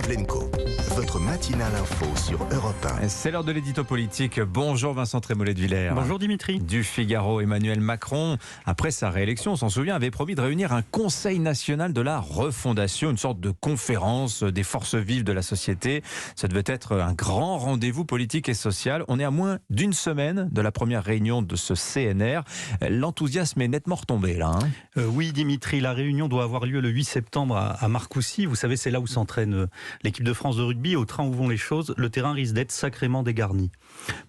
Pavlenko, votre matinale info sur Europe 1. C'est l'heure de l'édito politique. Bonjour Vincent Trémollet de Villers. Bonjour Dimitri. Du Figaro, Emmanuel Macron, après sa réélection, on s'en souvient, avait promis de réunir un Conseil national de la refondation, une sorte de conférence des forces vives de la société. Ça devait être un grand rendez-vous politique et social. On est à moins d'une semaine de la première réunion de ce CNR. L'enthousiasme est nettement retombé là. Oui Dimitri, la réunion doit avoir lieu le 8 septembre à Marcoussis. Vous savez, c'est là où s'entraîne l'équipe de France de rugby. Au train où vont les choses, le terrain risque d'être sacrément dégarni.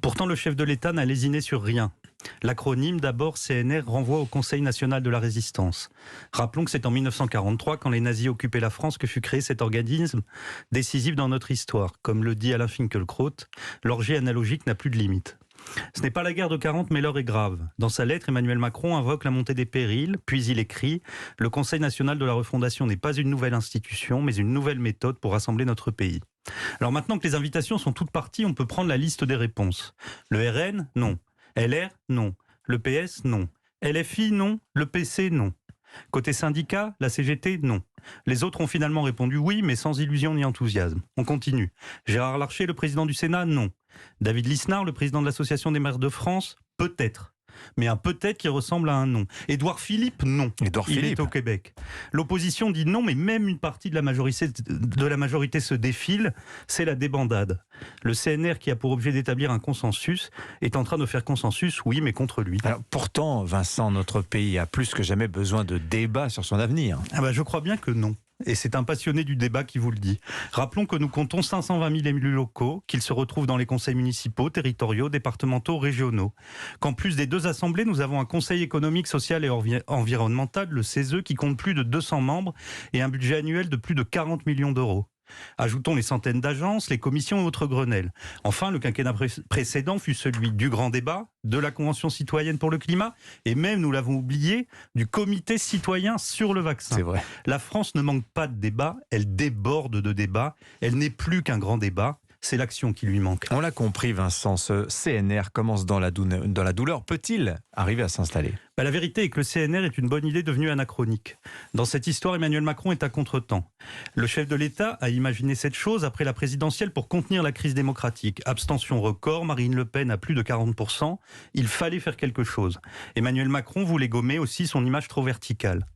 Pourtant, le chef de l'État n'a lésiné sur rien. L'acronyme d'abord CNR renvoie au Conseil national de la résistance. Rappelons que c'est en 1943, quand les nazis occupaient la France, que fut créé cet organisme décisif dans notre histoire. Comme le dit Alain Finkielkraut, l'orgie analogique n'a plus de limite. Ce n'est pas la guerre de 40, mais l'heure est grave. Dans sa lettre, Emmanuel Macron invoque la montée des périls, puis il écrit « Le Conseil national de la refondation n'est pas une nouvelle institution, mais une nouvelle méthode pour rassembler notre pays ». Alors maintenant que les invitations sont toutes parties, on peut prendre la liste des réponses. Le RN, non. LR, non. Le PS, non. LFI, non. Le PC, non. Côté syndicat, la CGT, non. Les autres ont finalement répondu oui, mais sans illusion ni enthousiasme. On continue. Gérard Larcher, le président du Sénat, non. David Lisnard, le président de l'Association des maires de France, peut-être. Mais un peut-être qui ressemble à un non. Édouard Philippe, non. Il est au Québec. L'opposition dit non, mais même une partie de la majorité se défile. C'est la débandade. Le CNR, qui a pour objet d'établir un consensus, est en train de faire consensus, oui, mais contre lui. Alors, pourtant, Vincent, notre pays a plus que jamais besoin de débat sur son avenir. Je crois bien que non. Et c'est un passionné du débat qui vous le dit. Rappelons que nous comptons 520 000 élus locaux, qu'ils se retrouvent dans les conseils municipaux, territoriaux, départementaux, régionaux. Qu'en plus des deux assemblées, nous avons un conseil économique, social et environnemental, le CESE, qui compte plus de 200 membres et un budget annuel de plus de 40 millions d'euros. Ajoutons les centaines d'agences, les commissions et autres Grenelles. Enfin, le quinquennat précédent fut celui du grand débat, de la Convention citoyenne pour le climat et même, nous l'avons oublié, du comité citoyen sur le vaccin. C'est vrai. La France ne manque pas de débat, elle déborde de débats. Elle n'est plus qu'un grand débat. C'est l'action qui lui manque. On l'a compris, Vincent, ce CNR commence dans la douleur. Peut-il arriver à s'installer ? La vérité est que le CNR est une bonne idée devenue anachronique. Dans cette histoire, Emmanuel Macron est à contretemps. Le chef de l'État a imaginé cette chose après la présidentielle pour contenir la crise démocratique. Abstention record, Marine Le Pen à plus de 40%. Il fallait faire quelque chose. Emmanuel Macron voulait gommer aussi son image trop verticale.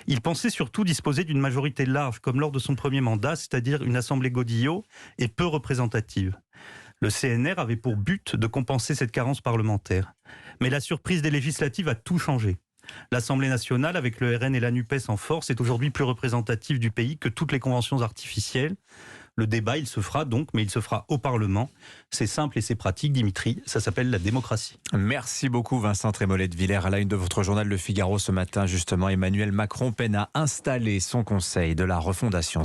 Il pensait surtout disposer d'une majorité large, comme lors de son premier mandat, c'est-à-dire une assemblée godillot et peu représentative. Le CNR avait pour but de compenser cette carence parlementaire. Mais la surprise des législatives a tout changé. L'Assemblée nationale, avec le RN et la NUPES en force, est aujourd'hui plus représentative du pays que toutes les conventions artificielles. Le débat, il se fera donc, mais il se fera au Parlement. C'est simple et c'est pratique, Dimitri. Ça s'appelle la démocratie. Merci beaucoup, Vincent Trémollet de Villers. À la une de votre journal Le Figaro ce matin, justement, Emmanuel Macron peine à installer son conseil de la refondation.